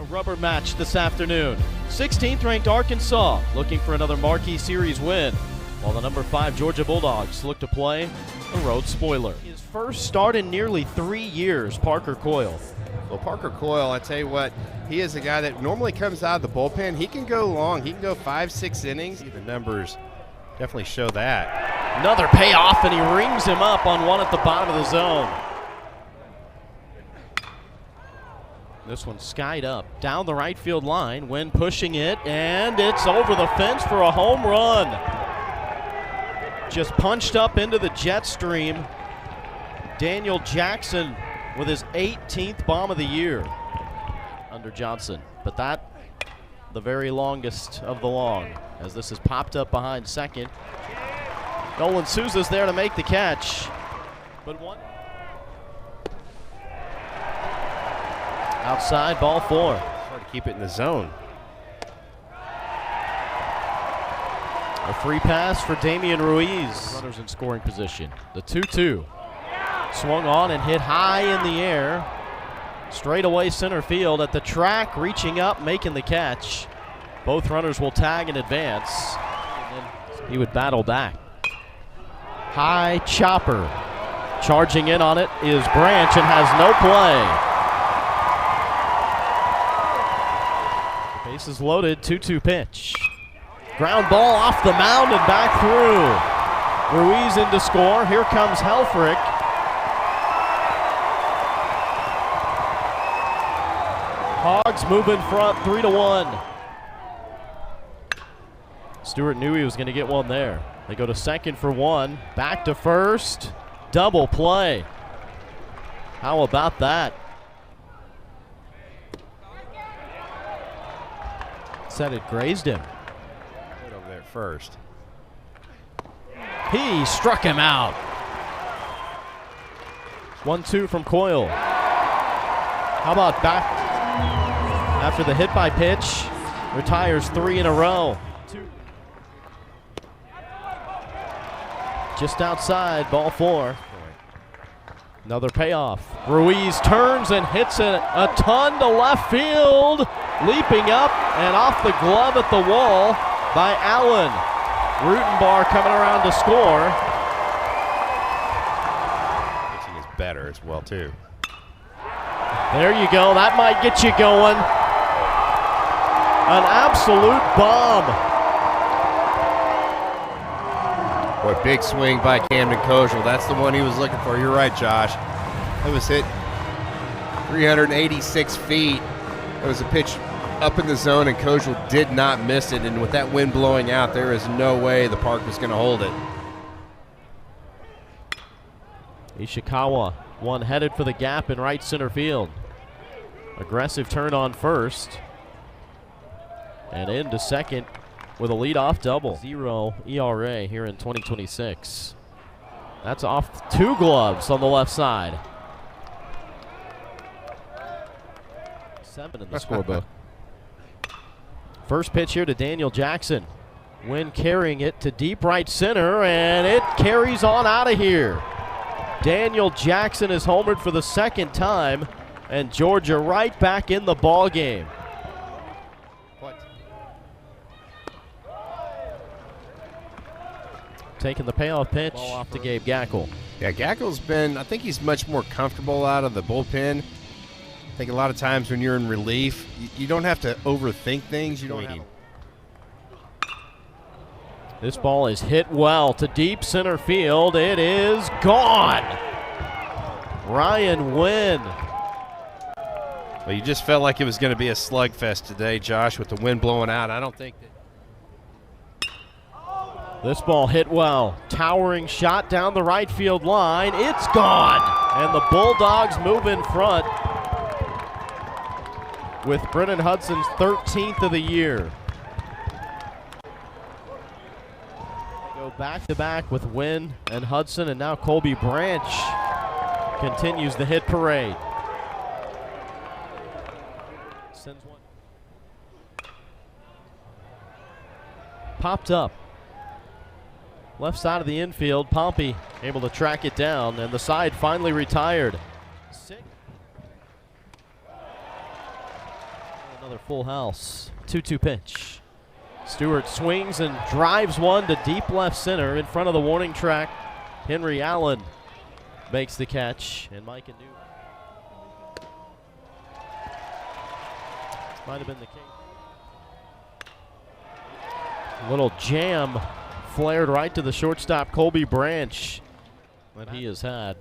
rubber match this afternoon. 16th ranked Arkansas looking for another marquee series win, while the number 5 Georgia Bulldogs look to play a road spoiler. His first start in nearly 3 years, Parker Coyle. Well, Parker Coyle, I tell you what, he is a guy that normally comes out of the bullpen. He can go long. He can go 5-6 innings. The numbers definitely show that. Another payoff, and he rings him up on one at the bottom of the zone. This one skied up down the right field line. Wynn pushing it, and it's over the fence for a home run. Just punched up into the jet stream. Daniel Jackson with his 18th bomb of the year under Johnson. But that, the very longest of the long, as this is popped up behind second. Nolan Souza's there to make the catch. But one. Outside, ball 4. Hard to keep it in the zone. A free pass for Damian Ruiz. Runners in scoring position. The 2-2. Swung on and hit high in the air. Straight away center field at the track, reaching up, making the catch. Both runners will tag in advance. And then he would battle back. High chopper. Charging in on it is Branch and has no play. The base is loaded, 2-2 pitch. Ground ball off the mound and back through. Ruiz in to score. Here comes Helfrich. Hogs move in front, 3-1. Stewart knew he was going to get one there. They go to second for one. Back to first. Double play. How about that? Said it grazed him. Over there first. He struck him out. 1-2 from Coyle. How about back after the hit by pitch? Retires 3 in a row. Just outside, ball 4. Another payoff. Ruiz turns and hits a ton to left field. Leaping up and off the glove at the wall by Allen. Rutenbar coming around to score. Pitching is better as well, too. There you go. That might get you going. An absolute bomb. Boy, big swing by Camden Kojal. That's the one he was looking for. You're right, Josh. It was hit 386 feet. It was a pitch up in the zone, and Kojal did not miss it. And with that wind blowing out, there is no way the park was going to hold it. Ishikawa, one headed for the gap in right center field. Aggressive turn on first. And into second with a leadoff double. 0 ERA here in 2026. That's off 2 gloves on the left side. 7 in the scorebook. First pitch here to Daniel Jackson. Wynn carrying it to deep right center, and it carries on out of here. Daniel Jackson is homered for the second time, and Georgia right back in the ball game. Taking the payoff pitch. Ball off to Gabe Gackel. Yeah, Gackel's been, I think he's much more comfortable out of the bullpen. I think a lot of times when you're in relief, you don't have to overthink things. You don't have. This ball is hit well to deep center field. It is gone. Ryan Wynn. Well, you just felt like it was going to be a slugfest today, Josh, with the wind blowing out. I don't think that. This ball hit well. Towering shot down the right field line. It's gone. And the Bulldogs move in front with Brennan Hudson's 13th of the year. Go back-to-back with Wynn and Hudson, and now Colby Branch continues the hit parade. Sends one. Popped up. Left side of the infield, Pompey able to track it down, and the side finally retired. Another full house. 2-2 pitch. Stewart swings and drives one to deep left center in front of the warning track. Henry Allen makes the catch, and Mike and New might have been the case. Little jam flared right to the shortstop, Colby Branch, that he has had.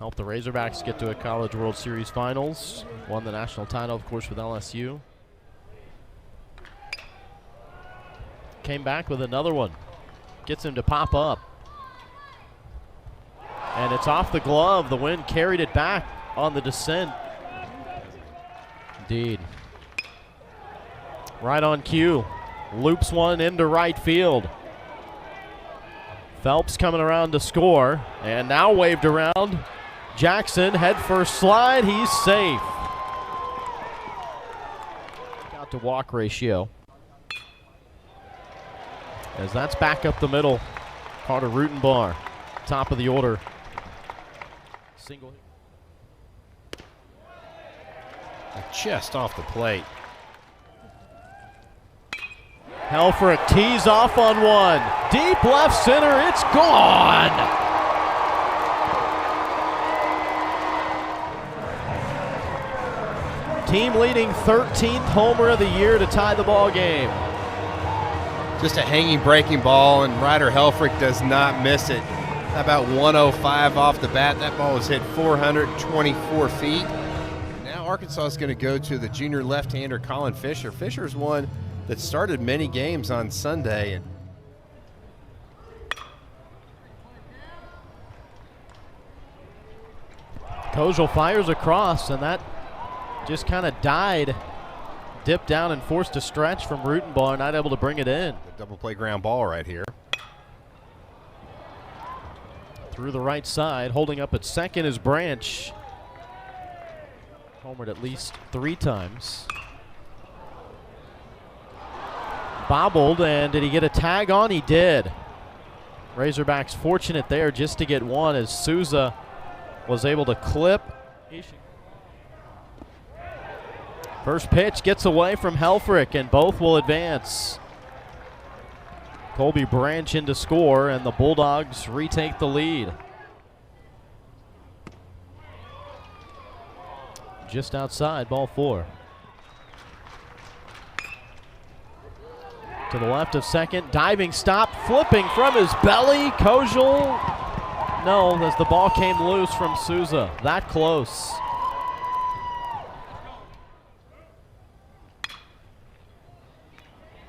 Helped the Razorbacks get to a College World Series Finals. Won the national title, of course, with LSU. Came back with another one. Gets him to pop up. And it's off the glove. The wind carried it back on the descent. Indeed. Right on cue. Loops one into right field. Phelps coming around to score. And now waved around. Jackson, head first slide. He's safe. Out to walk ratio. As that's back up the middle. Carter Rutenbar, top of the order. Single. Just off the plate. Helfrich tees off on one. Deep left center, it's gone. Team leading 13th homer of the year to tie the ball game. Just a hanging breaking ball, and Ryder Helfrich does not miss it. About 105 off the bat. That ball was hit 424 feet. Now Arkansas is going to go to the junior left-hander Colin Fisher. Fisher's one that started many games on Sunday. And Kojal fires across, and that just kind of died. Dipped down and forced a stretch from Rutenbar, not able to bring it in. a double play ground ball right here. Through the right side, holding up at second is Branch. Homered at least 3 times. Bobbled, and did he get a tag on? He did. Razorbacks fortunate there just to get one as Souza was able to clip. First pitch gets away from Helfrich, and both will advance. Colby Branch in to score, and the Bulldogs retake the lead. Just outside, ball 4. To the left of second, diving stop, flipping from his belly. Kojal, no, as the ball came loose from Souza. That close.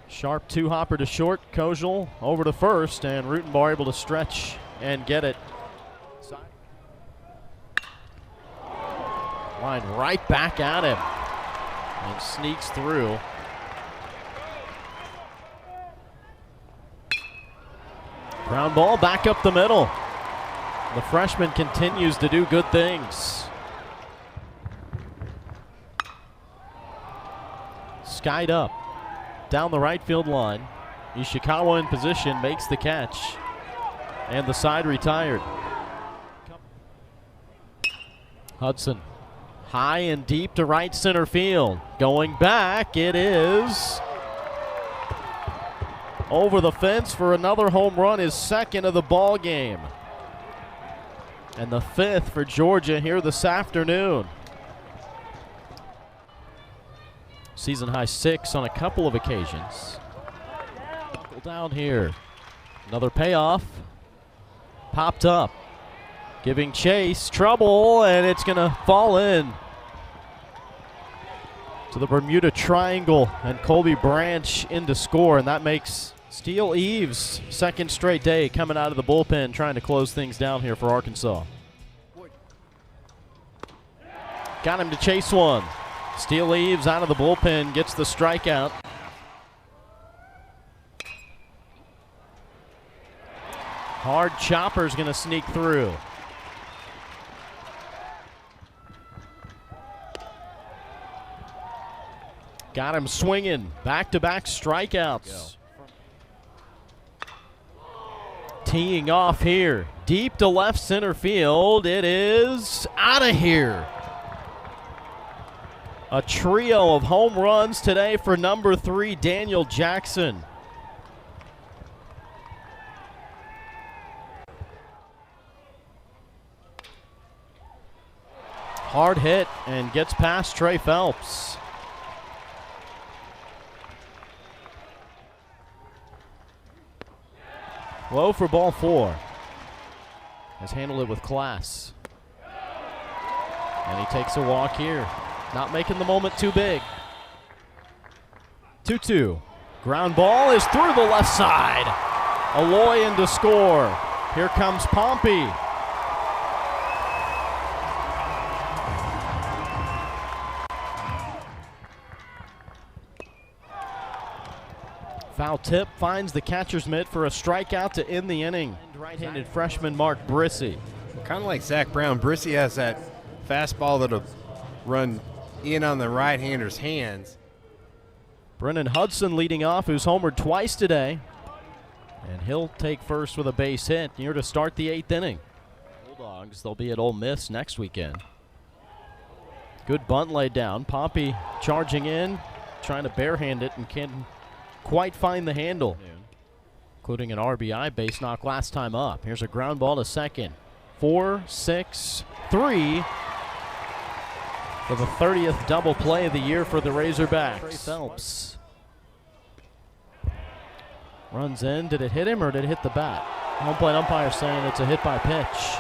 Sharp 2-hopper to short. Kojal over to first, and Rutenbar able to stretch and get it. Line right back at him and sneaks through. Ground ball back up the middle. The freshman continues to do good things. Skied up. Down the right field line. Ishikawa in position, makes the catch. And the side retired. Hudson. High and deep to right center field. Going back, it is over the fence for another home run, his second of the ball game. And the 5th for Georgia here this afternoon. Season high 6 on a couple of occasions. Buckle down here. Another payoff. Popped up. Giving chase. Trouble, and it's going to fall in to the Bermuda Triangle, and Colby Branch in to score, and that makes Steele Eves' second straight day coming out of the bullpen trying to close things down here for Arkansas. Got him to chase one. Steele Eves out of the bullpen, gets the strikeout. Hard chopper's going to sneak through. Got him swinging. Back-to-back strikeouts. Teeing off here. Deep to left center field. It is out of here. A trio of home runs today for number 3, Daniel Jackson. Hard hit and gets past Trey Phelps. Low for ball 4. Has handled it with class. And he takes a walk here. Not making the moment too big. 2-2. Ground ball is through the left side. Aloy in to score. Here comes Pompey. Foul tip finds the catcher's mitt for a strikeout to end the inning. Right-handed freshman Mark Brissy. Kind of like Zach Brown, Brissy has that fastball that'll run in on the right-hander's hands. Brennan Hudson leading off, who's homered twice today. And he'll take first with a base hit here to start the 8th inning. Bulldogs, they'll be at Ole Miss next weekend. Good bunt laid down. Pompey charging in, trying to barehand it and can't quite find the handle, including an RBI base knock last time up. Here's a ground ball to second. 4-6-3 for the 30th double play of the year for the Razorbacks. Trey Phelps runs in. Did it hit him or did it hit the bat? Home plate umpire saying it's a hit by pitch.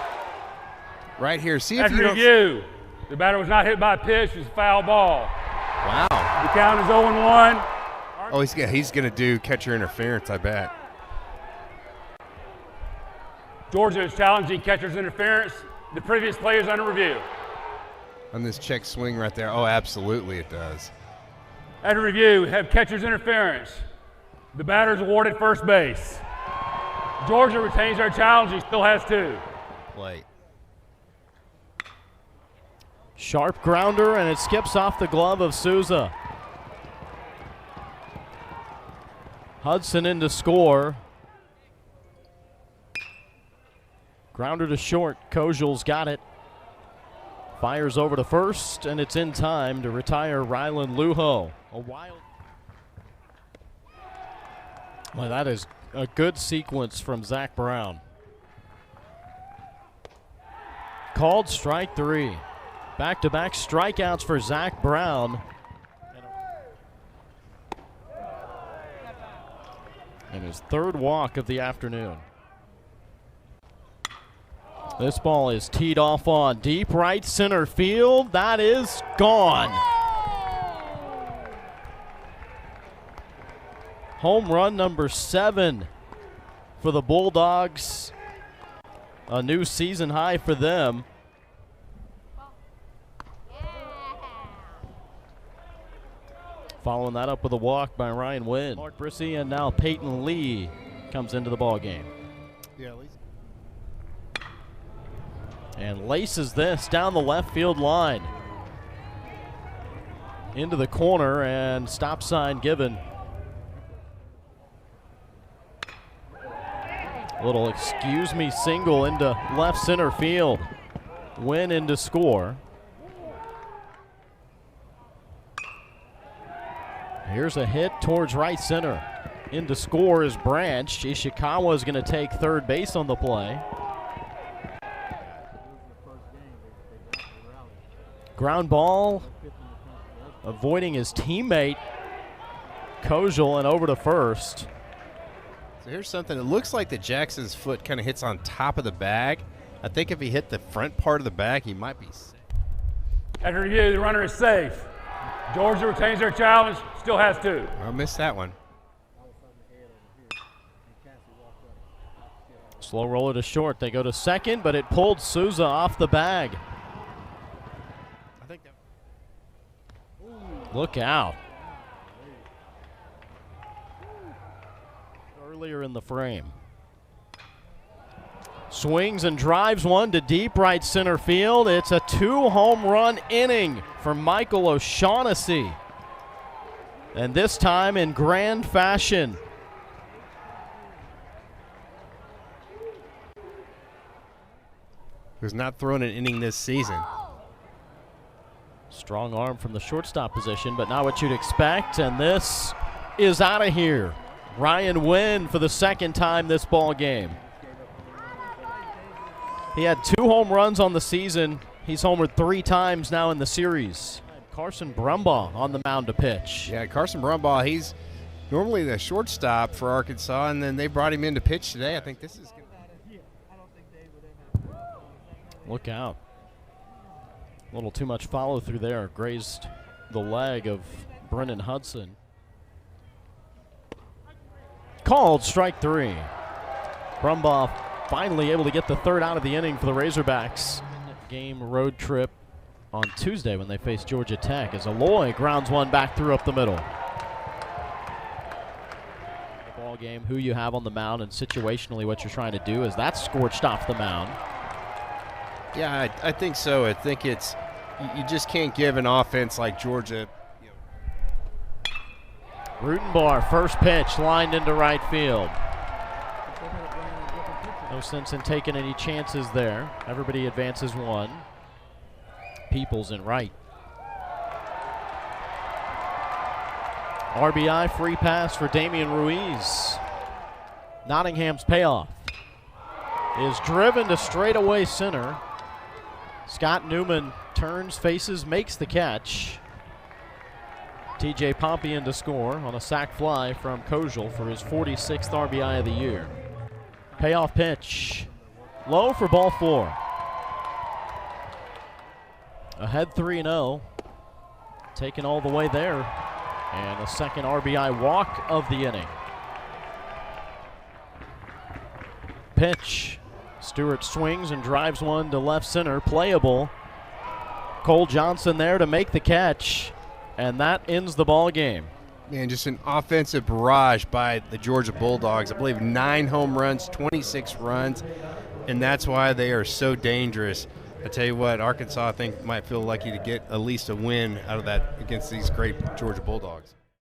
Right here, see if After you don't... review, the batter was not hit by a pitch, it was a foul ball. Wow. The count is 0-1. Oh, he's going to do catcher interference, I bet. Georgia is challenging catcher's interference. The previous play is under review. On this check swing right there, oh, absolutely it does. After review, we have catcher's interference. The batter is awarded first base. Georgia retains their challenge. He still has 2. Plate. Sharp grounder, and it skips off the glove of Souza. Hudson in to score. Grounder to short. Kojal's got it. Fires over to first, and it's in time to retire Rylan Lujo. A wild. Well, that is a good sequence from Zach Brown. Called strike 3. Back-to-back strikeouts for Zach Brown. And his 3rd walk of the afternoon. This ball is teed off on deep right center field. That is gone. Home run number 7 for the Bulldogs. A new season high for them. Following that up with a walk by Ryan Wynn. Mark Brissy and now Peyton Lee comes into the ball game. Yeah, at least. And laces this down the left field line. Into the corner and stop sign given. Little excuse me single into left center field. Win into score. Here's a hit towards right center. In to score is Branch. Ishikawa is going to take third base on the play. Ground ball, avoiding his teammate, Kojal, and over to first. So here's something. It looks like that Jackson's foot kind of hits on top of the bag. I think if he hit the front part of the bag, he might be safe. After review, the runner is safe. Georgia retains their challenge, still has 2. I missed that one. Slow roller to short. They go to second, but it pulled Souza off the bag. I think that. Look out. Earlier in the frame. Swings and drives one to deep right center field. It's a 2-home run inning for Michael O'Shaughnessy. And this time in grand fashion. Who's not thrown an inning this season. Strong arm from the shortstop position, but not what you'd expect, and this is out of here. Ryan Wynn for the second time this ball game. He had 2 home runs on the season. He's homered 3 times now in the series. Carson Brumbaugh on the mound to pitch. Yeah, Carson Brumbaugh, he's normally the shortstop for Arkansas, and then they brought him in to pitch today. I think this is good. Look out. A little too much follow through there. Grazed the leg of Brennan Hudson. Called strike 3. Brumbaugh finally able to get the 3rd out of the inning for the Razorbacks. Game road trip on Tuesday when they face Georgia Tech as Aloy grounds one back through up the middle. Ball game, who you have on the mound and situationally what you're trying to do is that's scorched off the mound. Yeah, I think so. I think it's you just can't give an offense like Georgia. Rutenbar, first pitch, lined into right field. No sense in taking any chances there. Everybody advances 1. Peoples in right. RBI free pass for Damian Ruiz. Nottingham's payoff is driven to straightaway center. Scott Newman turns, faces, makes the catch. TJ Pompian to score on a sac fly from Kojal for his 46th RBI of the year. Payoff pitch. Low for ball 4. Ahead 3-0. Taken all the way there. And a second RBI walk of the inning. Pitch. Stewart swings and drives one to left center. Playable. Cole Johnson there to make the catch. And that ends the ball game. Man, just an offensive barrage by the Georgia Bulldogs. I believe 9 home runs, 26 runs, and that's why they are so dangerous. I tell you what, Arkansas, I think, might feel lucky to get at least a win out of that against these great Georgia Bulldogs.